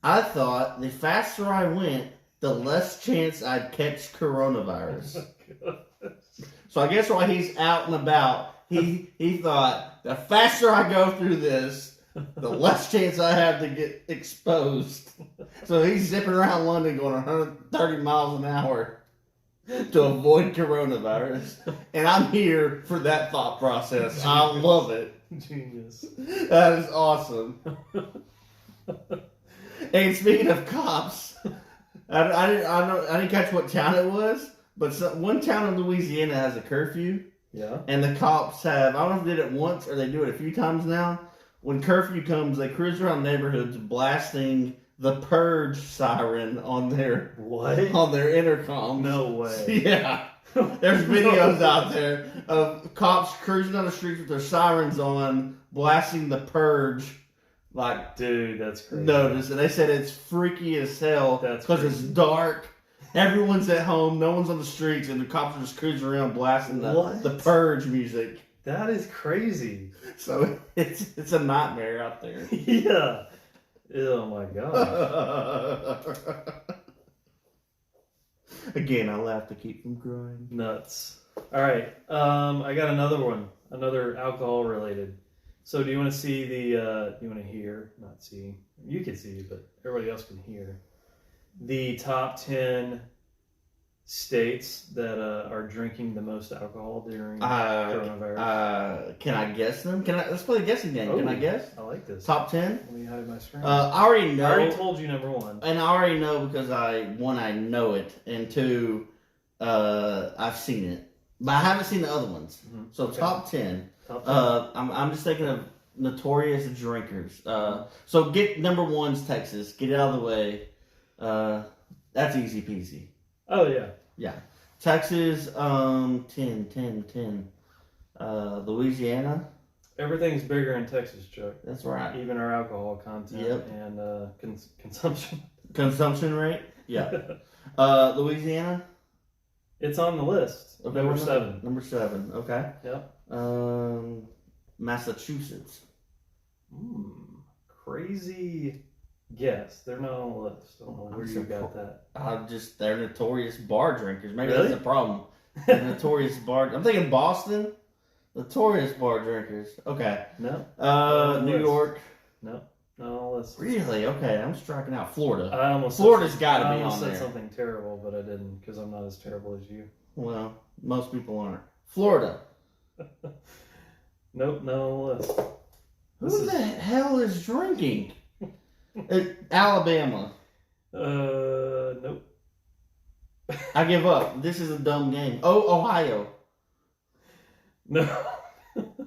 "I thought the faster I went, the less chance I'd catch coronavirus." Oh my gosh. So I guess while he's out and about, he thought, the faster I go through this, the less chance I have to get exposed. So he's zipping around London going 130 miles an hour to avoid coronavirus. And I'm here for that thought process. I love it. Genius. That is awesome. And speaking of cops, I didn't catch what town it was, but one town in Louisiana has a curfew. Yeah. And the cops have, I don't know if they did it once or they do it a few times now. When curfew comes, they cruise around neighborhoods blasting the purge siren on their What? intercom. No way. Yeah. There's videos out there of cops cruising down the streets with their sirens on, blasting the purge. Like, Dude, that's crazy. notice. And they said it's freaky as hell That's because it's crazy. dark. Everyone's at home. No one's on the streets, and the cops are just cruising around blasting What? the purge music. That is crazy. So it's a nightmare out there. Yeah. Oh my gosh. Again, I laugh to keep from crying. Nuts. All right. I got another one. Another alcohol related. So do you want to see the, you want to hear, not see, you can see, but everybody else can hear, the top 10 states that are drinking the most alcohol during coronavirus? Can I guess them? Let's play a guessing game. Can I guess? I like this. Top 10? Let me hide my screen. I already know. I already told you number one. And I already know because one, I know it, and two, I've seen it. But I haven't seen the other ones. Mm-hmm. So Okay. top 10. Top 10. I'm just thinking of notorious drinkers. So get number one's Texas. Get it out of the way. That's easy peasy. Oh, yeah. Yeah. Texas, 10. Louisiana. Everything's bigger in Texas, Chuck. That's right. Even our alcohol content Yep. and consumption. Consumption rate. Yeah. Louisiana. It's on the list. Okay, Number what 7. Number 7. Okay. Yep. Massachusetts. Crazy guess. They're not on the list. I don't know where you got that. They're notorious bar drinkers. Maybe Really? that's the problem. They're notorious bar. I'm thinking Boston. Notorious bar drinkers. Okay. No. New York. No. Not on the list. Really? Okay, I'm striking out Florida. Florida's Florida's got to I be on almost said there. something terrible, but I didn't because I'm not as terrible as you. Well, most people aren't. Florida. Nope, not on the list. Who the hell is drinking? Alabama. Nope. I give up. This is a dumb game. Oh, Ohio. No.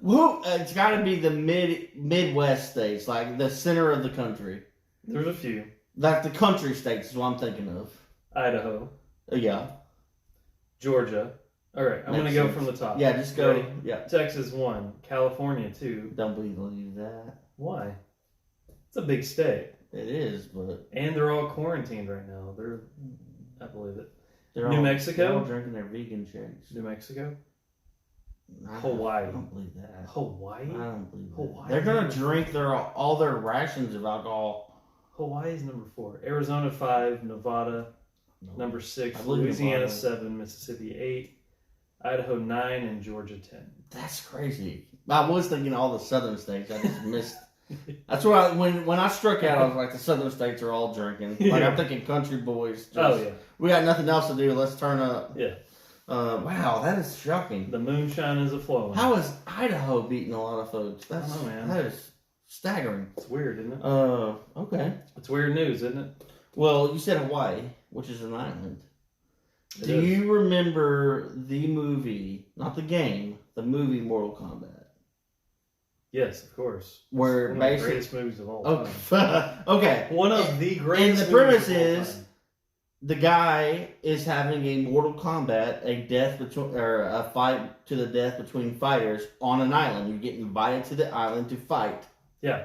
Who? It's got to be the Midwest states, like the center of the country. There's a few. Like the country states is what I'm thinking of. Idaho. Yeah. Georgia. All right, I'm going to go from the top. Yeah, just go. Ready? Yeah. Texas 1. California 2. Don't believe that. Why? It's a big state. It is, but And they're all quarantined right now. I believe it. they're New all, Mexico? They're all drinking their vegan shakes. New Mexico? I Hawaii. don't believe that. Hawaii? I don't believe that. Hawaii? They're gonna drink all their rations of alcohol. Hawaii's number 4. Arizona 5. Nevada No. number 6. I believe Louisiana Nevada. 7. Mississippi 8. Idaho 9. And Georgia 10. That's crazy. I was thinking all the southern states. I just missed. That's why when I struck out, I was like, the southern states are all drinking. Like Yeah. I'm thinking country boys. Oh, yeah. We got nothing else to do. Let's turn up. Yeah. Wow, that is shocking. The moonshine is a-flowing. How is Idaho beating a lot of folks? That's, I don't know, man. That is staggering. It's weird, isn't it? Okay. It's weird news, isn't it? Well, you said Hawaii, which is an island. It Do is. you remember the movie, not the game, the movie Mortal Kombat? Yes, of course. Where One of the basically, greatest movies of all time. okay, okay. One of the greatest. And the premise movies of all is time. the guy is having a Mortal Kombat, a fight to the death between fighters on an island. You get invited to the island to fight. Yeah.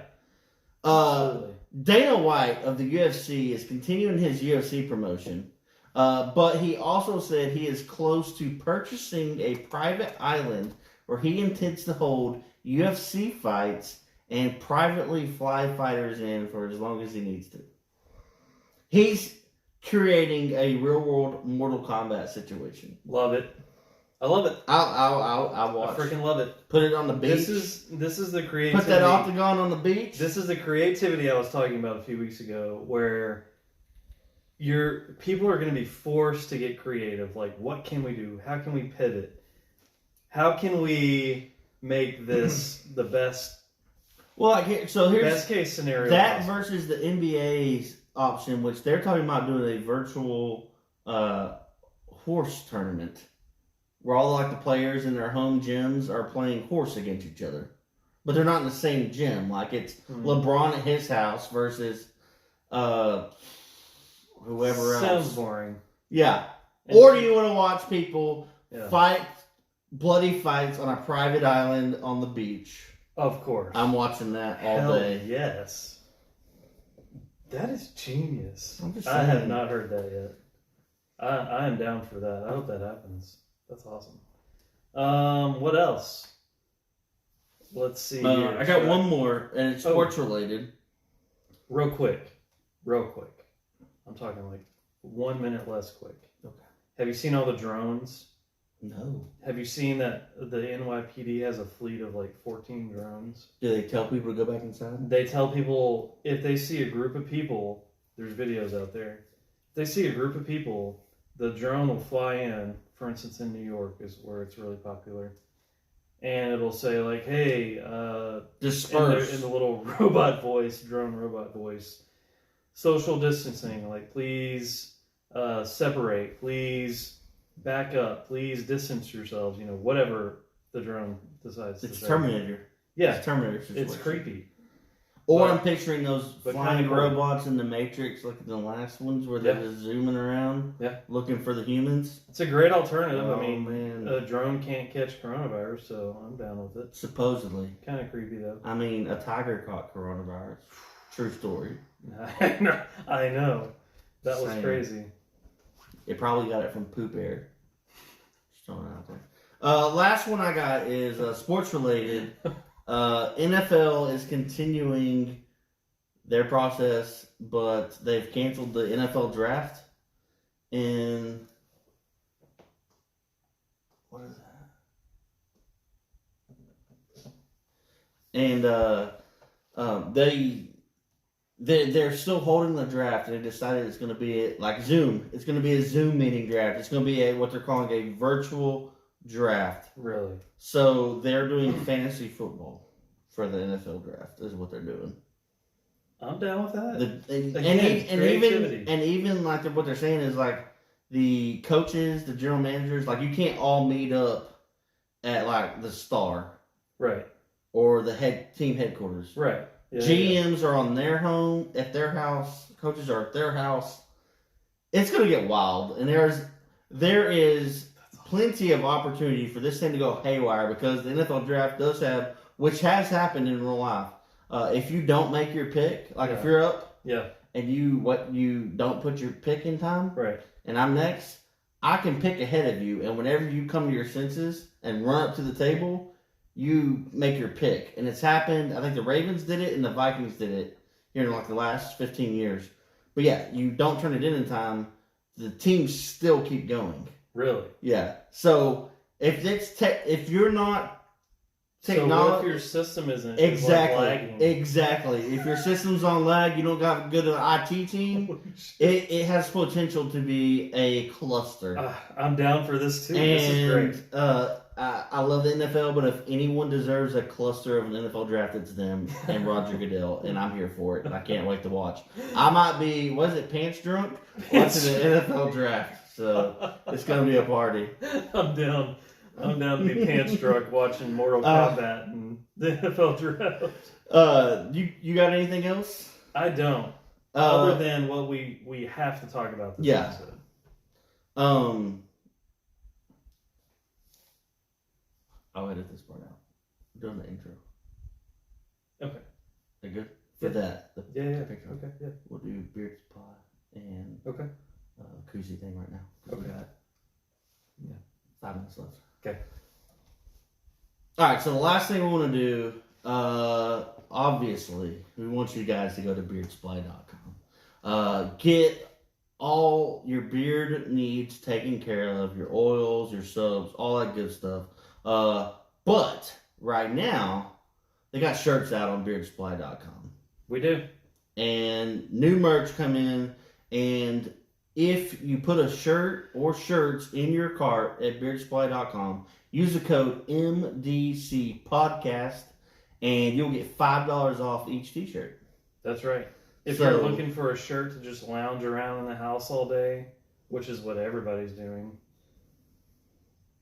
Absolutely. Dana White of the UFC is continuing his UFC promotion, but he also said he is close to purchasing a private island where he intends to hold UFC fights and privately fly fighters in for as long as he needs to. He's creating a real-world Mortal Kombat situation. Love it. I love it. I'll watch. I freaking love it. Put it on the beach. This is the creativity. Put that octagon on the beach. This is the creativity I was talking about a few weeks ago, where people are going to be forced to get creative. Like, what can we do? How can we pivot? How can we make this the best? Well, here's best case scenario. that possible. versus the NBA's option, which they're talking about doing a virtual horse tournament, where all the players in their home gyms are playing horse against each other, but they're not in the same gym. Like it's LeBron at his house versus whoever else. Sounds boring. Yeah. Or do you want to watch people fight bloody fights on a private island on the beach? Of course. I'm watching that all Hell day. yes. That is genius. I'm just I have saying. not heard that yet. I am down for that. I hope that happens. That's awesome. What else? Let's see. Here. I got one more, and it's sports related. Real quick. I'm talking like 1 minute less quick. Okay. Have you seen all the drones? No. Have you seen that the NYPD has a fleet of 14 drones? Do they tell people to go back inside? They tell people if they see a group of people, there's videos out there. If they see a group of people, the drone will fly in. For instance, in New York is where it's really popular. And it'll say hey, Disperse. in the little drone robot voice, social distancing, please separate, please back up, please distance yourselves, whatever the drone decides to It's say. Terminator. Yeah, It's Terminator situation. it's creepy. Or But- I'm picturing those but flying kinda cool. robots in the Matrix, like the last ones where they're Yeah. just zooming around, Yeah. looking for the humans. It's a great alternative. Oh, I mean, man. a drone can't catch coronavirus, so I'm down with it. Supposedly. Kind of creepy though. I mean, a tiger caught coronavirus. True story. I know. That was Same. crazy. It probably got it from poop air. Just throwing it out there. Last one I got is sports related. NFL is continuing their process, but they've canceled the NFL draft. And what is that? And they're still holding the draft. They decided it's going to be like Zoom. It's going to be a Zoom meeting draft. It's going to be what they're calling a virtual draft. Really? So they're doing fantasy football for the NFL draft. Is what they're doing. I'm down with that. And even like what they're saying is like the coaches, the general managers, like you can't all meet up at like the Star Right. or the team headquarters. Right. Yeah, GMs are on their home at their house. Coaches are at their house. It's gonna get wild, and there is plenty of opportunity for this thing to go haywire because the NFL draft does have, which has happened in real life. If you don't make your pick, like if you're up, and you don't put your pick in time, right, and I'm next, I can pick ahead of you, and whenever you come to your senses and run up to the table, you make your pick. And it's happened. I think the Ravens did it and the Vikings did it here in like the last 15 years. But yeah, you don't turn it in time, the teams still keep going. Really? Yeah. So if you're not so what if your system isn't exactly lagging? Exactly. If your system's on lag, you don't got a good IT team. It has potential to be a cluster. I'm down for this too. And, this is great. I love the NFL, but if anyone deserves a cluster of an NFL draft, it's them and Roger Goodell, and I'm here for it. And I can't wait to watch. I might be, pants drunk watching the NFL draft. So it's gonna be a party. I'm down to be pants drunk watching Mortal Kombat and the NFL draft. You got anything else? I don't. Other than what we have to talk about this episode. I'll edit this part out. I'm doing the intro. Okay. They're good? For that. Yeah. Picture. Okay, yeah. We'll do beard supply and Okay. koozie thing right now. Okay. We got 5 minutes left. Okay. Alright, so the last thing we want to do, obviously, we want you guys to go to beardsupply.com. Get all your beard needs taken care of, your oils, your soaps, all that good stuff. But right now, they got shirts out on beardsupply.com. We do. And new merch come in, and if you put a shirt or shirts in your cart at beardsupply.com, use the code MDC Podcast, and you'll get $5 off each t-shirt. That's right. If you're looking for a shirt to just lounge around in the house all day, which is what everybody's doing,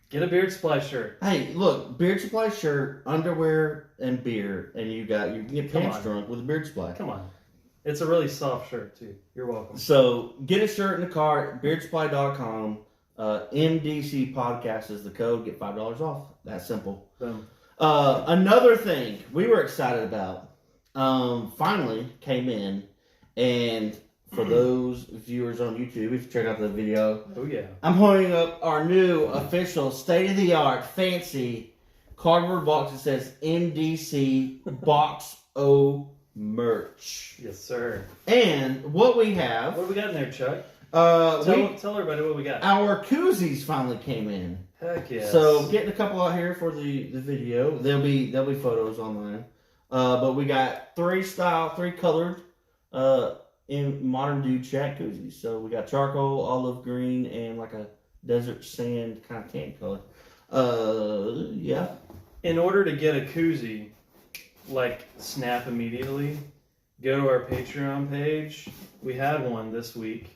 get a Beard Supply shirt. Hey, look, Beard Supply shirt, underwear, and beer, and you can get pants drunk with a Beard Supply. Come on. It's a really soft shirt, too. You're welcome. So, get a shirt in the cart, beardsupply.com. MDC Podcast is the code. Get $5 off. That simple. Boom. Another thing we were excited about finally came in, and for those viewers on YouTube, if you check out the video, oh yeah, I'm holding up our new official state-of-the-art fancy cardboard box that says MDC Box O merch. Yes, sir. And what we have, what do we got in there, Chuck? Tell everybody what we got. Our koozies finally came in. Heck yes. So getting a couple out here for the video. There'll be photos online. But we got three colored in Modern Dude Chat koozies. So we got charcoal, olive green, and like a desert sand kind of tan color. Yeah. In order to get a koozie, like snap immediately, go to our Patreon page. We had one this week.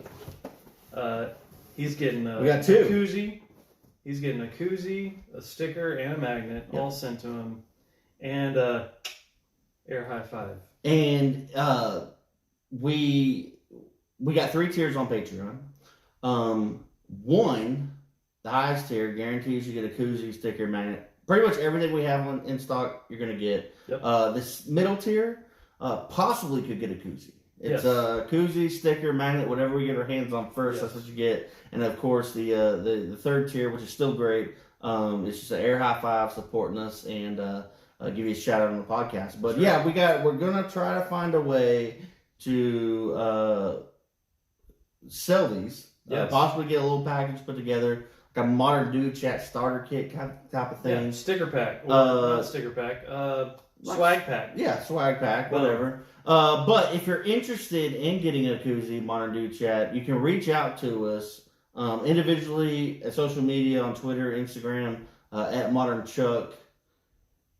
He's getting we got two. A koozie. He's getting a koozie, a sticker, and a magnet, all sent to him. And Air high five. And we got 3 tiers on Patreon. One, the highest tier, guarantees you get a koozie, sticker, magnet. Pretty much everything we have in stock, you're gonna get. Yep. This middle tier, possibly could get a koozie. It's Yes. a koozie, sticker, magnet, whatever we get our hands on first. Yes. That's what you get. And of course, the third tier, which is still great, it's just an air high five supporting us and give you a shout out on the podcast. But Sure. yeah, we're gonna try to find a way to sell these. Yes. Possibly get a little package put together, like a modern dude chat starter kit type of thing. Yeah, sticker pack. Or not sticker pack. Swag pack. Yeah, swag pack, whatever. But if you're interested in getting a koozie, Modern Dude Chat, you can reach out to us individually at social media on Twitter, Instagram, at Modern Chuck.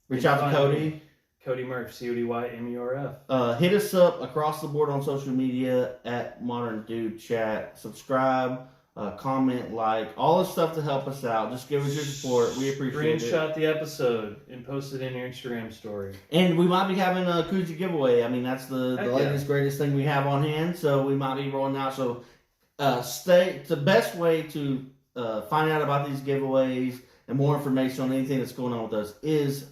Reach out to Cody. Cody Murph, CODYMURF. Hit us up across the board on social media at Modern Dude Chat. Subscribe, comment, like, all the stuff to help us out. Just give us your support. We appreciate it. Screenshot the episode and post it in your Instagram story. And we might be having a koozie giveaway. I mean, that's the Heck latest, greatest thing we have on hand. So we might be rolling out. So it's the best way to find out about these giveaways and more information on anything that's going on with us is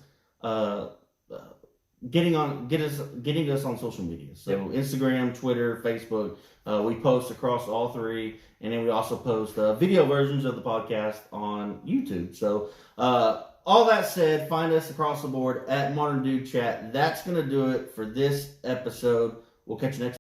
getting us on social media. So Instagram, Twitter, Facebook. We post across all 3, and then we also post video versions of the podcast on YouTube. So all that said, find us across the board at Modern Dude Chat. That's gonna do it for this episode. We'll catch you next.